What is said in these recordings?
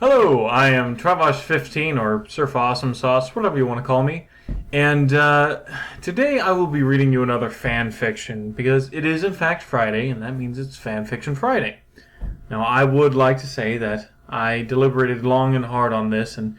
Hello, I am Travash15 or Surf Awesome Sauce, whatever you want to call me. And today I will be reading you another fan fiction because it is in fact Friday, and that means it's Fan Fiction Friday. Now, I would like to say that I deliberated long and hard on this and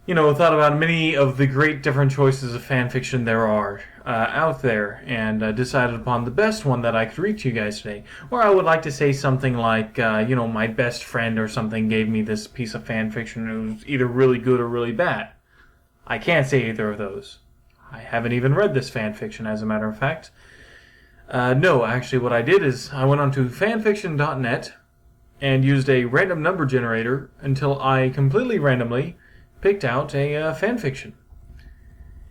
thought about many of the great different choices of fan fiction there are out there, and decided upon the best one that I could read to you guys today. Or I would like to say something like, my best friend or something gave me this piece of fan fiction and it was either really good or really bad. I can't say either of those. I haven't even read this fan fiction, as a matter of fact. No, actually what I did is I went onto fanfiction.net and used a random number generator until I completely randomly picked out a fanfiction.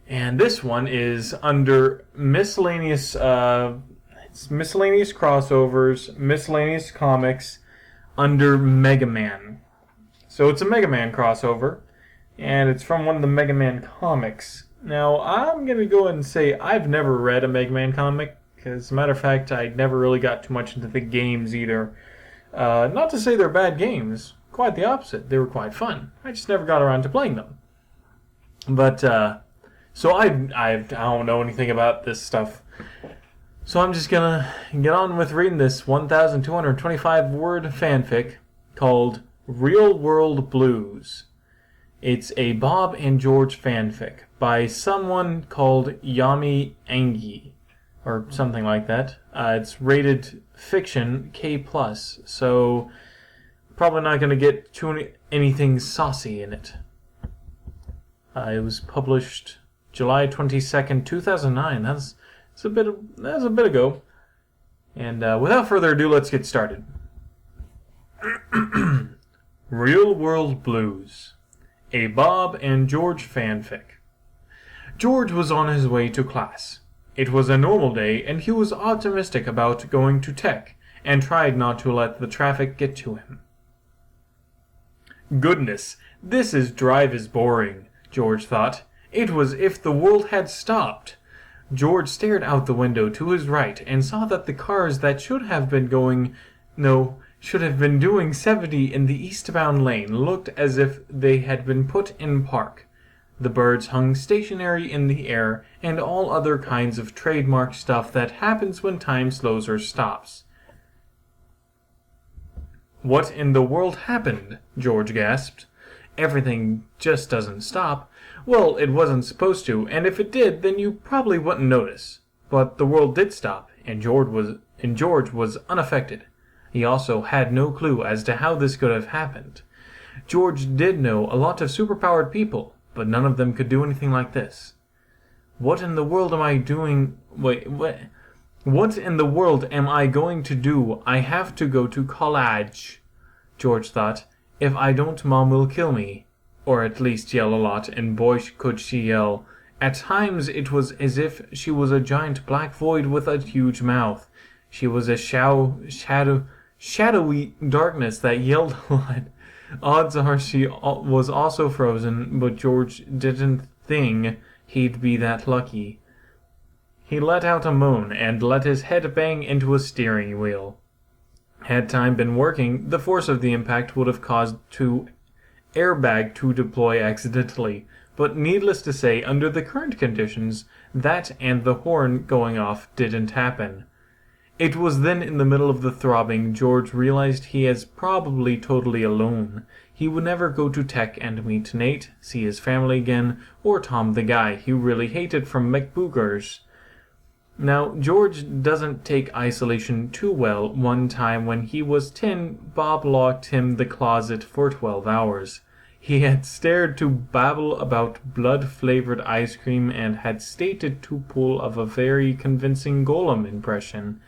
And this one is under miscellaneous miscellaneous crossovers, miscellaneous comics, under Mega Man. So it's a Mega Man crossover, and it's from one of the Mega Man comics. Now, I'm going to go ahead and say I've never read a Mega Man comic, because as a matter of fact, I never really got too much into the games either. Not to say they're bad games. Quite the opposite. They were quite fun. I just never got around to playing them. But, so I don't know anything about this stuff. So I'm just gonna get on with reading this 1,225 word fanfic called Real World Blues. It's a Bob and George fanfic by someone called Yami Angi, or something like that. It's rated fiction K+, so probably not going to get anything saucy in it. It was published July 22nd, 2009. That's a bit ago. And without further ado, let's get started. Real World Blues, a Bob and George fanfic. George was on his way to class. It was a normal day, and he was optimistic about going to tech, and tried not to let the traffic get to him. Goodness, this drive is boring, George thought. It was if the world had stopped. George stared out the window to his right and saw that the cars that should have been doing 70 in the eastbound lane looked as if they had been put in park. The birds hung stationary in the air, and all other kinds of trademark stuff that happens when time slows or stops. What in the world happened? George gasped. Everything just doesn't stop. Well, it wasn't supposed to, and if it did, then you probably wouldn't notice. But the world did stop, and George was unaffected. He also had no clue as to how this could have happened. George did know a lot of superpowered people, but none of them could do anything like this. What in the world am I doing? What in the world am I going to do? I have to go to college, George thought. If I don't, Mom will kill me. Or at least yell a lot, and boy could she yell. At times it was as if she was a giant black void with a huge mouth. She was a shadowy darkness that yelled a lot. Odds are she was also frozen, but George didn't think he'd be that lucky. He let out a moan and let his head bang into a steering wheel. Had time been working, the force of the impact would have caused two airbag to deploy accidentally, but needless to say, under the current conditions, that and the horn going off didn't happen. It was then in the middle of the throbbing George realized he is probably totally alone. He would never go to tech and meet Nate, see his family again, or Tom the guy he really hated from McBoogers. Now, George doesn't take isolation too well. One time when he was 10, Bob locked him in the closet for 12 hours. He had stared to babble about blood-flavored ice cream and had stated to pull of a very convincing Golem impression.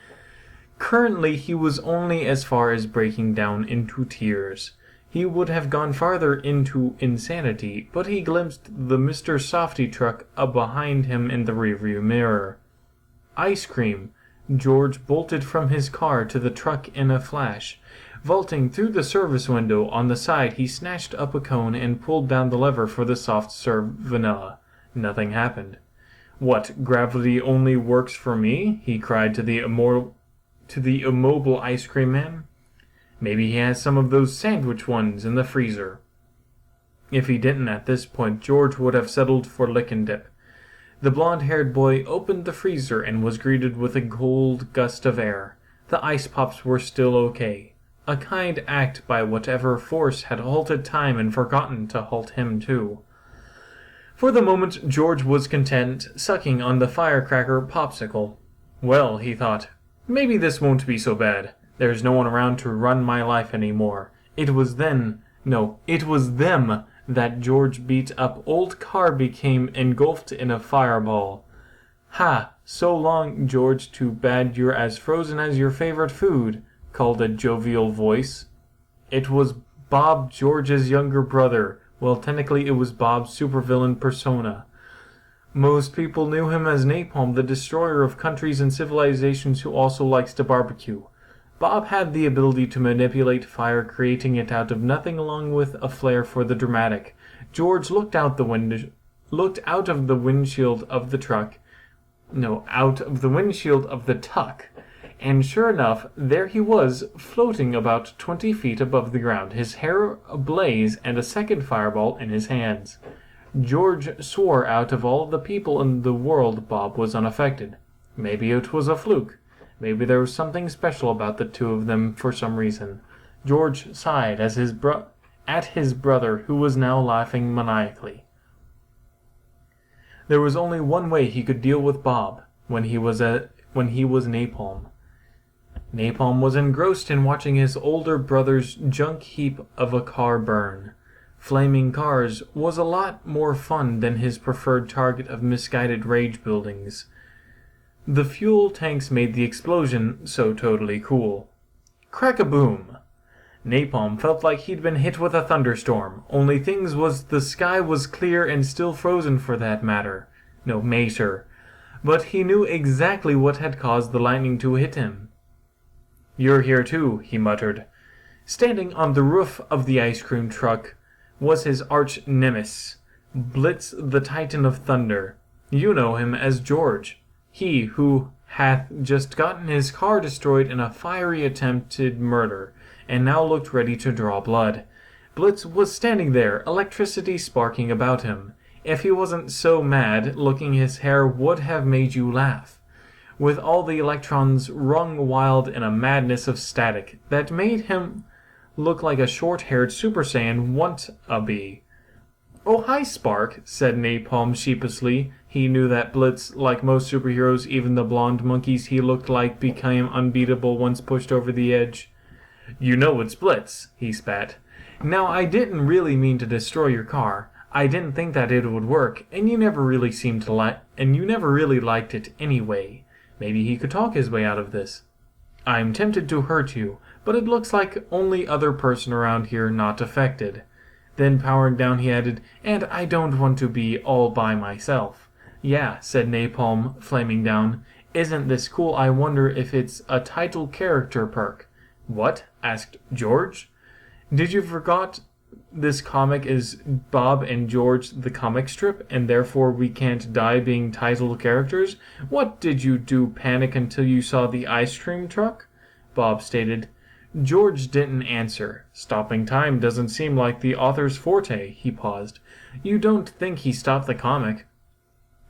Currently, he was only as far as breaking down into tears. He would have gone farther into insanity, but he glimpsed the Mr. Softy truck up behind him in the rearview mirror. Ice cream! George bolted from his car to the truck in a flash. Vaulting through the service window on the side, he snatched up a cone and pulled down the lever for the soft-serve vanilla. Nothing happened. What, gravity only works for me? He cried to the immobile ice cream man. Maybe he has some of those sandwich ones in the freezer. If he didn't at this point, George would have settled for lick and dip. The blonde-haired boy opened the freezer and was greeted with a cold gust of air. The ice pops were still okay. A kind act by whatever force had halted time and forgotten to halt him too. For the moment, George was content, sucking on the firecracker popsicle. Well, he thought, maybe this won't be so bad. There's no one around to run my life anymore. It was them that George beat up. Old Carr became engulfed in a fireball. Ha! So long, George, too bad you're as frozen as your favorite food, called a jovial voice. It was Bob, George's younger brother. Well, technically it was Bob's supervillain persona. Most people knew him as Napalm, the destroyer of countries and civilizations who also likes to barbecue. Bob had the ability to manipulate fire, creating it out of nothing along with a flair for the dramatic. George looked out of the windshield of the tuck, and sure enough, there he was, floating about 20 feet above the ground, his hair ablaze and a second fireball in his hands. George swore out of all the people in the world Bob was unaffected. Maybe it was a fluke. Maybe there was something special about the two of them for some reason. George sighed at his brother, who was now laughing maniacally. There was only one way he could deal with Bob when he was Napalm. Napalm was engrossed in watching his older brother's junk heap of a car burn. Flaming cars was a lot more fun than his preferred target of misguided rage buildings. The fuel tanks made the explosion so totally cool. Crack-a-boom! Napalm felt like he'd been hit with a thunderstorm, only the sky was clear and still frozen for that matter. No, mater. But he knew exactly what had caused the lightning to hit him. "You're here too," he muttered. Standing on the roof of the ice cream truck was his arch nemesis, Blitz the Titan of Thunder. You know him as George. He who hath just gotten his car destroyed in a fiery attempted murder, and now looked ready to draw blood. Blitz was standing there, electricity sparking about him. If he wasn't so mad looking, his hair would have made you laugh, with all the electrons rung wild in a madness of static that made him look like a short-haired Super Saiyan want-a-bee. "Oh, hi, Spark," said Napalm sheepishly. He knew that Blitz, like most superheroes, even the blonde monkeys he looked like, became unbeatable once pushed over the edge. "You know it's Blitz," he spat. "Now, I didn't really mean to destroy your car. I didn't think that it would work, and you never really liked it anyway. Maybe he could talk his way out of this. I'm tempted to hurt you, but it looks like only other person around here not affected." Then, powering down, he added, "And I don't want to be all by myself." "Yeah," said Napalm, flaming down. "Isn't this cool? I wonder if it's a title character perk." "What?" asked George. "Did you forgot this comic is Bob and George the comic strip, and therefore we can't die being title characters? What did you do, panic until you saw the ice cream truck?" Bob stated. George didn't answer. Stopping time doesn't seem like the author's forte. He paused. "You don't think he stopped the comic?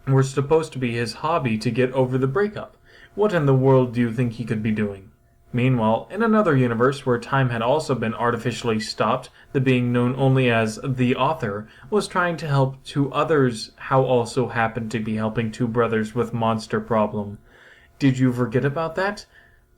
We're supposed to be his hobby to get over the breakup. What in the world do you think he could be doing?" Meanwhile, in another universe where time had also been artificially stopped, the being known only as the author was trying to help two others, how also happened to be helping two brothers with monster problem. "Did you forget about that?"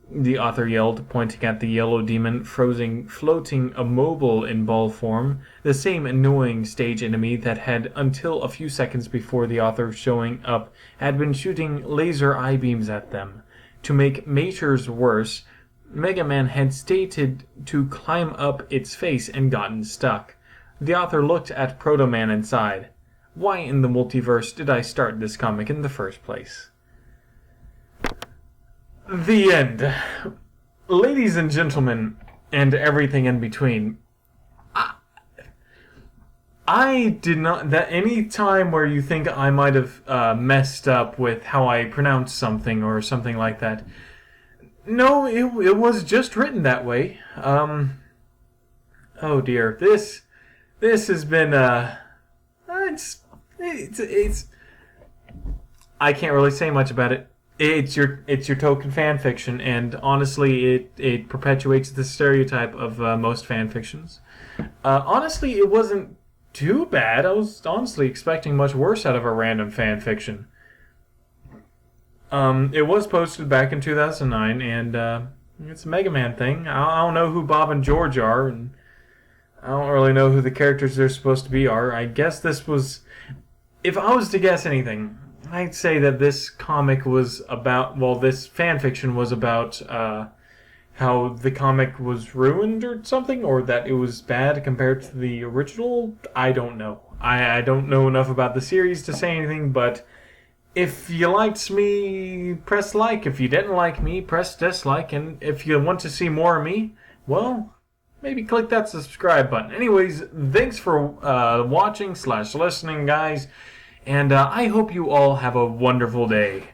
the author yelled, pointing at the yellow demon floating immobile in ball form, the same annoying stage enemy that had, until a few seconds before the author showing up, had been shooting laser eye beams at them. To make matters worse, Mega Man had stated to climb up its face and gotten stuck. The author looked at Proto Man and sighed. "Why in the multiverse did I start this comic in the first place?" The end. Ladies and gentlemen, and everything in between, I did not... That any time where you think I might have messed up with how I pronounce something or something like that, No, it was just written that way. Oh dear, this has been it's I can't really say much about it. It's your token fan fiction, and honestly, it perpetuates the stereotype of most fan fictions. Honestly, it wasn't too bad. I was honestly expecting much worse out of a random fan fiction. It was posted back in 2009, and it's a Mega Man thing. I don't know who Bob and George are, and I don't really know who the characters they're supposed to be are. I guess this was... If I was to guess anything, I'd say that this comic was about... Well, this fan fiction was about how the comic was ruined or something, or that it was bad compared to the original. I don't know. I don't know enough about the series to say anything, but... If you liked me, press like. If you didn't like me, press dislike. And if you want to see more of me, well, maybe click that subscribe button. Anyways, thanks for watching / listening, guys. And I hope you all have a wonderful day.